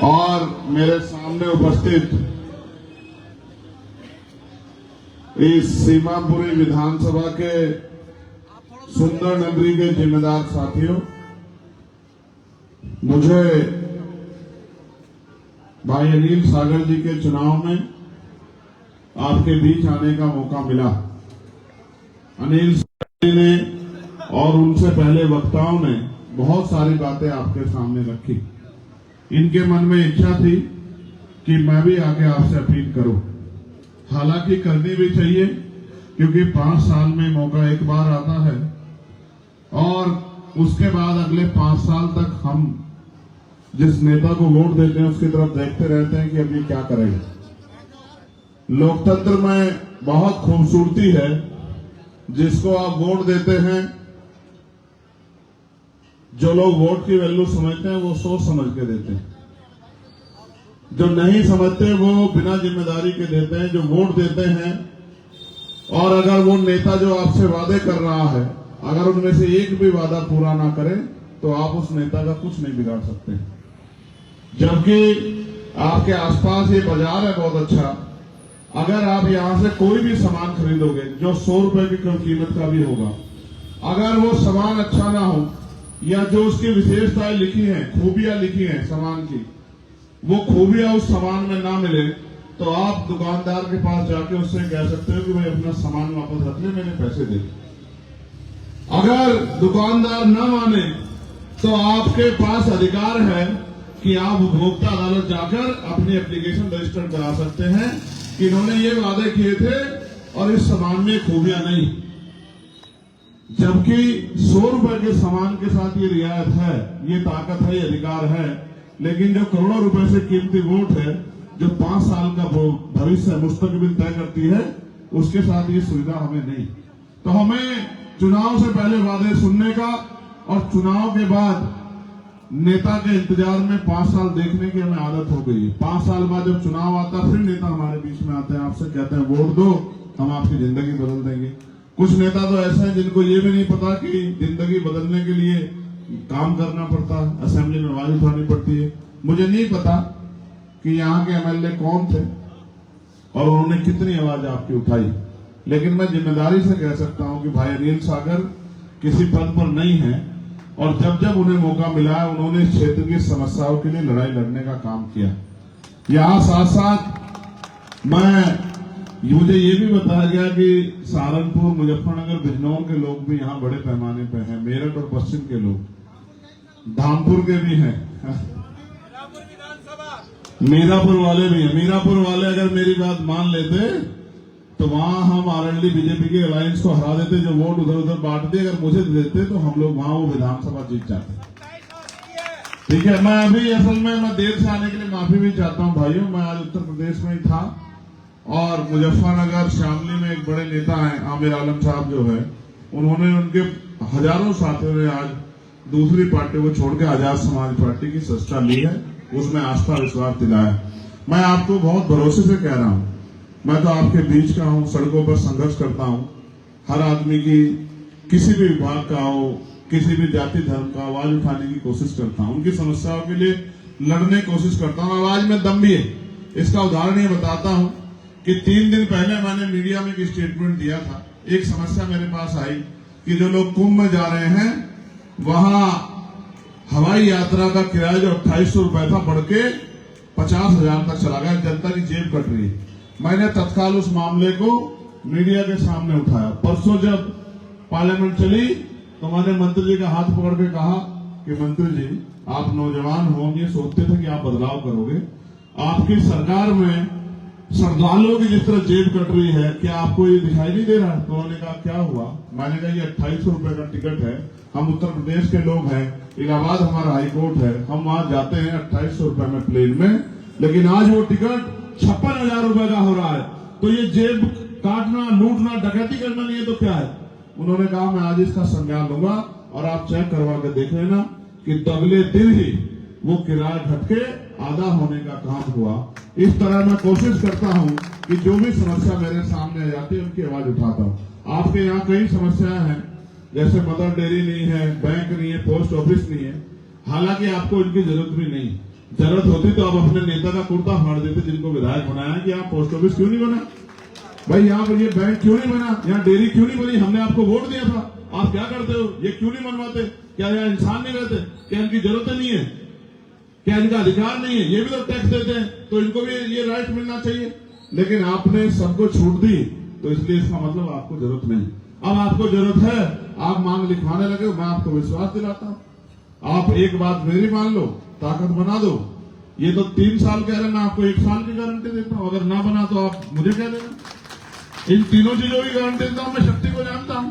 और मेरे सामने उपस्थित इस सीमापुरी विधानसभा के सुंदर नगरी के जिम्मेदार साथियों, मुझे भाई अनिल सागर जी के चुनाव में आपके बीच आने का मौका मिला। अनिल सागर जी ने और उनसे पहले वक्ताओं ने बहुत सारी बातें आपके सामने रखी। इनके मन में इच्छा थी कि मैं भी आके आपसे अपील करूं। हालांकि करनी भी चाहिए, क्योंकि 5 साल में मौका एक बार आता है और उसके बाद अगले 5 साल तक हम जिस नेता को वोट देते हैं उसकी तरफ देखते रहते हैं कि अब ये क्या करेगा। लोकतंत्र में बहुत खूबसूरती है, जिसको आप वोट देते हैं, जो लोग वोट की वैल्यू समझते हैं वो सोच समझ के देते हैं, जो नहीं समझते वो बिना जिम्मेदारी के देते हैं। जो वोट देते हैं और अगर वो नेता जो आपसे वादे कर रहा है, अगर उनमें से एक भी वादा पूरा ना करे तो आप उस नेता का कुछ नहीं बिगाड़ सकते। जबकि आपके आसपास ये बाजार है बहुत अच्छा, अगर आप यहां से कोई भी सामान खरीदोगे जो 100 रुपए की कीमत का भी होगा, अगर वो सामान अच्छा ना हो या जो उसकी विशेषताएं लिखी हैं, खूबियां लिखी हैं सामान की, वो खूबियां उस सामान में ना मिले, तो आप दुकानदार के पास जाके उससे कह सकते हो कि भाई अपना सामान वापस रख ले, मैंने पैसे दे। अगर दुकानदार न माने तो आपके पास अधिकार है कि आप उपभोक्ता अदालत जाकर अपनी एप्लीकेशन रजिस्टर करा सकते हैं कि इन्होंने ये वादे किए थे और इस सामान में खूबियां नहीं। जबकि 100 रुपए के सामान के साथ ये रियायत है, ये ताकत है, ये अधिकार है। लेकिन जो करोड़ों रुपए से कीमती वोट है, जो 5 साल का भविष्य मुस्तकबिल तय करती है, उसके साथ ये सुविधा हमें नहीं। तो हमें चुनाव से पहले वादे सुनने का और चुनाव के बाद नेता के इंतजार में 5 साल देखने की हमें आदत हो गई है। 5 साल बाद जब चुनाव आता फिर नेता हमारे बीच में आते हैं, आपसे कहते हैं वोट दो, हम आपकी जिंदगी बदल देंगे। कुछ नेता तो ऐसे हैं जिनको ये भी नहीं पता कि जिंदगी बदलने के लिए काम करना पड़ता है, असेंबली में आवाज उठानी पड़ती है। मुझे नहीं पता कि यहाँ के एमएलए कौन थे और उन्होंने कितनी आवाज आपकी उठाई, लेकिन मैं जिम्मेदारी से कह सकता हूं कि भाई अनिल सागर किसी पद पर नहीं है और जब जब उन्हें मौका मिला है उन्होंने इस क्षेत्र की समस्याओं के लिए लड़ाई लड़ने का काम किया। यहाँ साथ साथ मुझे ये भी बताया गया कि सहारनपुर, मुजफ्फरनगर, बिजनौर के लोग भी यहाँ बड़े पैमाने पे हैं, मेरठ और पश्चिम के लोग, धामपुर के भी हैं, मीरापुर वाले भी हैं। मीरापुर वाले अगर मेरी बात मान लेते तो वहां हम आरएलडी बीजेपी के अलायंस को हरा देते, जो वोट उधर उधर बांटते, अगर मुझे देते तो हम लोग वहां वो विधानसभा जीत जाते। ठीक है, मैं अभी असल में मैं देर से आने के लिए माफी भी चाहता हूं भाइयों। मैं आज उत्तर प्रदेश में ही था और मुजफ्फरनगर शामली में एक बड़े नेता हैं आमिर आलम साहब जो है, उन्होंने उनके हजारों साथियों ने आज दूसरी पार्टी को छोड़ के आजाद समाज पार्टी की सत्ता ली है, उसमें आस्था विश्वास दिलाया। मैं आपको बहुत भरोसे से कह रहा हूं, मैं तो आपके बीच का हूं, सड़कों पर संघर्ष करता हूं, हर आदमी की किसी भी विभाग का हो, किसी भी जाति धर्म का आवाज उठाने की कोशिश करता हूं, उनकी समस्याओं के लिए लड़ने की कोशिश करता हूं। आवाज में दम भी है। इसका उदाहरण ये बताता हूं कि 3 दिन पहले मैंने मीडिया में एक स्टेटमेंट दिया था। एक समस्या मेरे पास आई कि जो लोग कुंभ में जा रहे हैं वहां हवाई यात्रा का किराया जो 2800 रुपए था बढ़ के 50,000 तक चला गया, जनता की जेब कट रही है। मैंने तत्काल उस मामले को मीडिया के सामने उठाया। परसों जब पार्लियामेंट चली तो मैंने मंत्री जी का हाथ पकड़ के कहा कि मंत्री जी, आप नौजवान हो, ये सोचते थे कि आप बदलाव करोगे, आपकी सरकार में श्रद्धालुओं की जिस तरह जेब कट रही है, क्या आपको ये दिखाई नहीं दे रहा है? तो उन्होंने कहा क्या हुआ? मैंने कहा ये 2800 रुपए का टिकट है, हम उत्तर प्रदेश के लोग हैं, इलाहाबाद हमारा हाईकोर्ट है, हम वहां जाते हैं 2800 रुपए में प्लेन में, लेकिन आज वो टिकट 56,000 रुपए का हो रहा है। तो ये जेब काटना, लूटना, डकैती करना नहीं है तो क्या है? उन्होंने कहा मैं आज इसका संज्ञान लूंगा और आप चेक करवा के देख लेना कि अगले दिन ही वो किराया घट के आधा होने का काम हुआ। इस तरह मैं कोशिश करता हूं कि जो भी समस्या मेरे सामने आ जाती है उनकी आवाज उठाता हूं। आपके यहाँ कई समस्याएं हैं, जैसे मदर डेयरी नहीं है, बैंक नहीं है, पोस्ट ऑफिस नहीं है, हालांकि आपको इनकी जरूरत भी नहीं। जरूरत होती तो आप अपने नेता का कुर्ता फाड़ देते जिनको विधायक बनाया कि आप पोस्ट ऑफिस क्यों नहीं बना, भाई यहाँ पर ये बैंक क्यों नहीं बना, यहाँ डेयरी क्यों नहीं बनी, हमने आपको वोट दिया था, आप क्या करते हो, ये क्यों नहीं बनवाते, क्या यहाँ इंसान नहीं रहते, क्या इनकी जरूरत नहीं है, क्या इनका अधिकार नहीं है, ये भी तो टैक्स देते हैं तो इनको भी ये राइट मिलना चाहिए। लेकिन आपने सबको छूट दी तो इसलिए इसका मतलब आपको जरूरत नहीं। अब आपको जरूरत है, आप मांग लिखवाने लगे, मैं आपको विश्वास दिलाता हूं, आप एक बात मेरी मान लो, ताकत बना दो। ये तो 3 साल कह रहे हैं, मैं आपको 1 साल की गारंटी देता हूं, अगर ना बना तो आप मुझे कह देना। इन तीनों चीजों की गारंटी देता हूं, मैं शक्ति को जानता हूं।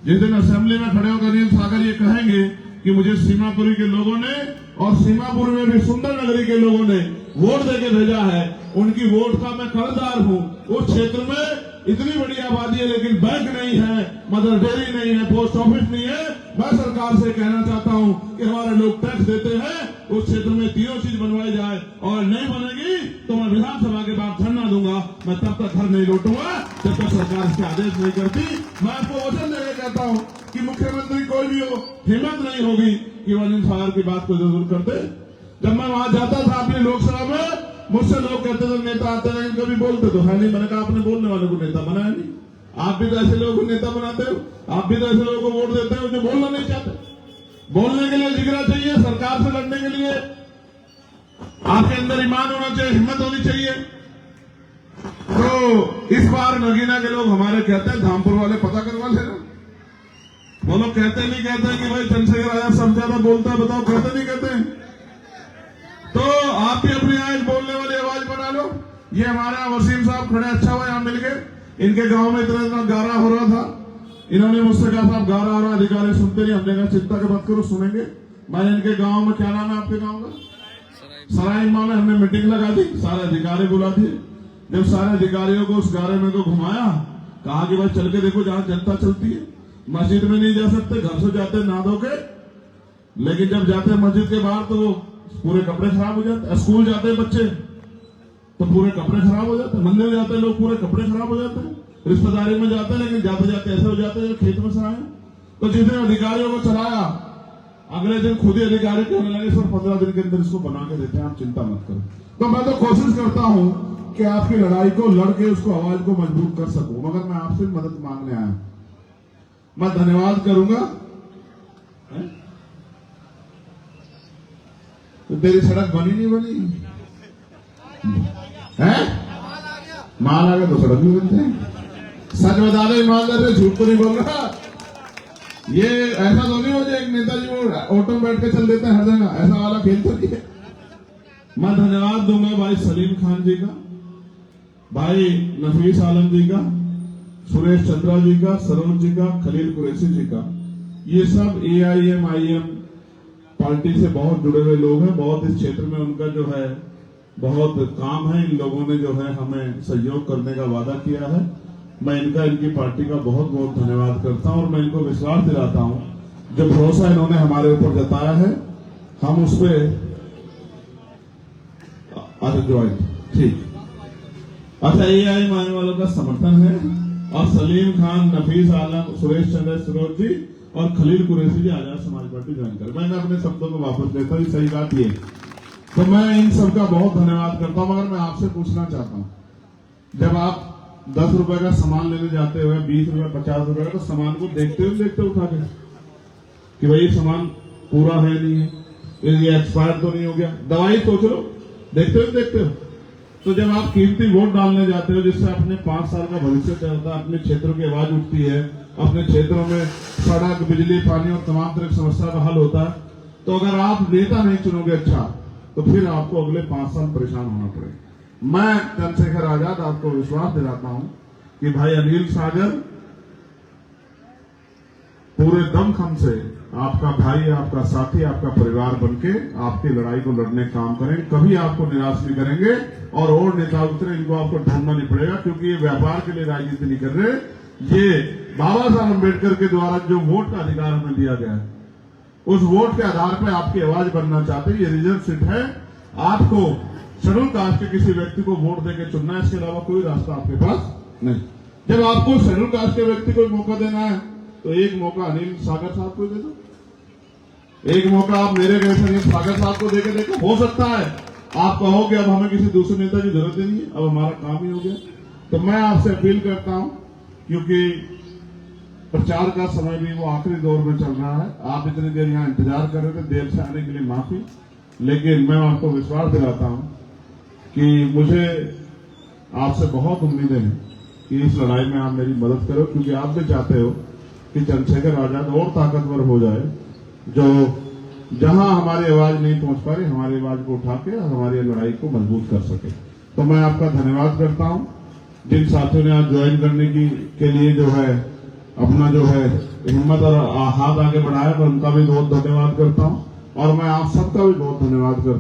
जिस दिन असेंबली में खड़े होकर अनिल सागर ये कहेंगे कि मुझे सीमापुरी के लोगों ने और सीमापुर में भी सुंदर नगरी के लोगों ने वोट देके भेजा है, उनकी वोट का मैं कर्जदार हूं। उस क्षेत्र में इतनी बड़ी आबादी है लेकिन बैंक नहीं है, मदर डेयरी नहीं है, पोस्ट ऑफिस नहीं है। मैं सरकार से कहना चाहता हूं कि हमारे लोग टैक्स देते हैं, उस क्षेत्र में तीनों चीज बनवाई जाए, और नहीं बनेगी तो मैं विधानसभा के बाद धरना दूंगा। मैं तब तक घर नहीं लौटूंगा जब तक सरकार इसके आदेश नहीं करती। मैं आपको वचन देकर कहता हूं कि मुख्यमंत्री कोई भी हो, हिम्मत नहीं होगी कि वो अनिल सागर की बात को जरूर करते। जब मैं वहां जाता था अपनी लोकसभा में, मुझसे लोग कहते थे नेता आते हैं, कभी बोलते तो है नहीं। मैंने कहा आपने बोलने वाले को नेता बनाया नहीं, आप भी तो ऐसे लोगों को नेता बनाते हो, आप भी तो ऐसे लोगों को वोट देते हो जो बोलना नहीं चाहते। बोलने के लिए जिगरा चाहिए, सरकार से लड़ने के लिए आपके अंदर ईमान होना चाहिए, हिम्मत होनी चाहिए। तो इस बार नगीना के लोग हमारे कहते हैं, धामपुर वाले पता करवा लेना, वो लोग कहते नहीं कहते कि भाई चंद्रशेखर आजाद सब ज्यादा बोलता है, बताओ कहते नहीं कहते हैं। तो आप भी अपनी आज बोलने वाली आवाज बना लो। ये हमारा वसीम साहब खड़े, अच्छा हुआ यहां मिलके, इनके गांव में इतना गारा हो रहा था, इन्होंने मुझसे कहा साहब गारा हो रहा, अधिकारी सुनते नहीं। हमने कहा चिंता के मत करो, सुनेंगे। मैंने इनके गांव में, क्या नाम है आपके गांव का, सराय में हमने मीटिंग लगा दी, सारे अधिकारी बुला दिए। जब सारे अधिकारियों को उस गारे में को घुमाया, कहा कि भाई चल के देखो जहां जनता चलती है। मस्जिद में नहीं जा सकते, घर से जाते नहा धो के, लेकिन जब जाते हैं मस्जिद के बाहर तो पूरे कपड़े खराब हो जाते हैं। स्कूल जाते हैं बच्चे तो पूरे कपड़े खराब हो जाते हैं, मंदिर जाते हैं लोग पूरे कपड़े खराब हो जाते हैं, रिश्तेदारी में जाते हैं लेकिन जाते जाते ऐसे हो जाते हैं खेत में सराय। तो जिस दिन अधिकारियों को चलाया, अगले दिन खुद ही अधिकारी कहने लगे सर 15 दिन के अंदर इसको बना के देते हैं, आप चिंता मत करो। तो मैं तो कोशिश करता हूं कि आपकी लड़ाई को लड़के उसको आवाज को मजबूत कर सकूं, मगर मैं आपसे मदद मांगने आया। मैं धन्यवाद करूंगा। तो तेरी सड़क बनी नहीं बनी है, माल आ गया तो सड़क भी बनते हैं। सच बता दो ईमानदार से, झूठ तो नहीं बोल रहा। ये ऐसा तो नहीं हो जाए एक नेताजी वो ऑटो में बैठ के चल देते हैं हर जगह, ऐसा वाला खेल तो नहीं है। मैं धन्यवाद दूंगा भाई सलीम खान जी का, भाई नफीस आलम जी का, सुरेश चंद्रा जी का, सरोज जी का, खलील कुरैशी जी का। ये सब AIM पार्टी से बहुत जुड़े हुए लोग हैं, बहुत इस क्षेत्र में उनका जो है बहुत काम है। इन लोगों ने जो है हमें सहयोग करने का वादा किया है। मैं इनका, इनकी पार्टी का बहुत बहुत धन्यवाद करता हूं और मैं इनको विश्वास दिलाता हूं, जो भरोसा इन्होंने हमारे ऊपर जताया है हम उस पर ज्वाइंट ठीक। अच्छा, AIM आने वालों का समर्थन है और सलीम खान, नफीस आलम, सुरेश चंद्र, सरोज जी और खलील कुरैशी जी आजाद समाज पार्टी ज्वाइन कर। मैंने अपने शब्दों को वापस लेता हूं, सही बात ये। तो मैं इन सबका बहुत धन्यवाद करता हूं, मगर मैं आपसे पूछना चाहता हूं, जब आप 10 रुपए का सामान लेने जाते हुए 20 रुपए 50 रुपए का, तो सामान को देखते उठा के कि भाई ये सामान पूरा है नहीं है, ये एक्सपायर तो नहीं हो गया। दवाई सोच लो, देखते हो। तो जब आप कीमती वोट डालने जाते हो जिससे अपने 5 साल का भविष्य चलता है, अपने क्षेत्रों की आवाज उठती है, अपने क्षेत्रों में सड़क, बिजली, पानी और तमाम तरह की समस्या का हल होता है, तो अगर आप नेता नहीं चुनोगे अच्छा, तो फिर आपको अगले 5 साल परेशान होना पड़ेगा। मैं चंद्रशेखर आजाद आपको विश्वास दिलाता हूं कि भाई अनिल सागर पूरे दमखम से आपका भाई, आपका साथी, आपका परिवार बनके आपकी लड़ाई को लड़ने का काम करेंगे, कभी आपको निराश नहीं करेंगे। और नेता उतरे, इनको आपको ढूंढना नहीं पड़ेगा, क्योंकि ये व्यापार के लिए राजनीति नहीं कर रहे। ये बाबा साहब अम्बेडकर के द्वारा जो वोट का अधिकार हमें दिया गया है, उस वोट के आधार पर आपकी आवाज बनना चाहते हैं। ये रिजर्व सीट है, आपको शेड्यूल कास्ट के किसी व्यक्ति को वोट देकर चुनना है, इसके अलावा कोई रास्ता आपके पास नहीं। जब आपको शेड्यूल कास्ट के व्यक्ति को मौका देना है तो एक मौका अनिल सागर साहब को दे दो, एक मौका आप मेरे जैसे सागर साहब को देके देखो, हो सकता है आप कहोगे अब हमें किसी दूसरे नेता की जरूरत ही नहीं है, अब हमारा काम ही हो गया। तो मैं आपसे अपील करता हूं, क्योंकि प्रचार का समय भी वो आखिरी दौर में चल रहा है, आप इतनी देर यहां इंतजार कर रहे थे, देर से आने के लिए माफी, लेकिन मैं आपको विश्वास दिलाता हूं कि मुझे आपसे बहुत उम्मीदें हैं कि इस लड़ाई में आप मेरी मदद करो, क्योंकि आप भी चाहते हो कि चंद्रशेखर आजाद और ताकतवर हो जाए, जो जहां हमारी आवाज नहीं पहुंच पा रही हमारी आवाज को उठा के हमारी लड़ाई को मजबूत कर सके। तो मैं आपका धन्यवाद करता हूं, जिन साथियों ने आज ज्वाइन करने के लिए जो है अपना जो है हिम्मत और हाथ आगे बढ़ाया, मैं उनका भी बहुत धन्यवाद करता हूं और मैं आप सबका भी बहुत धन्यवाद करता हूं।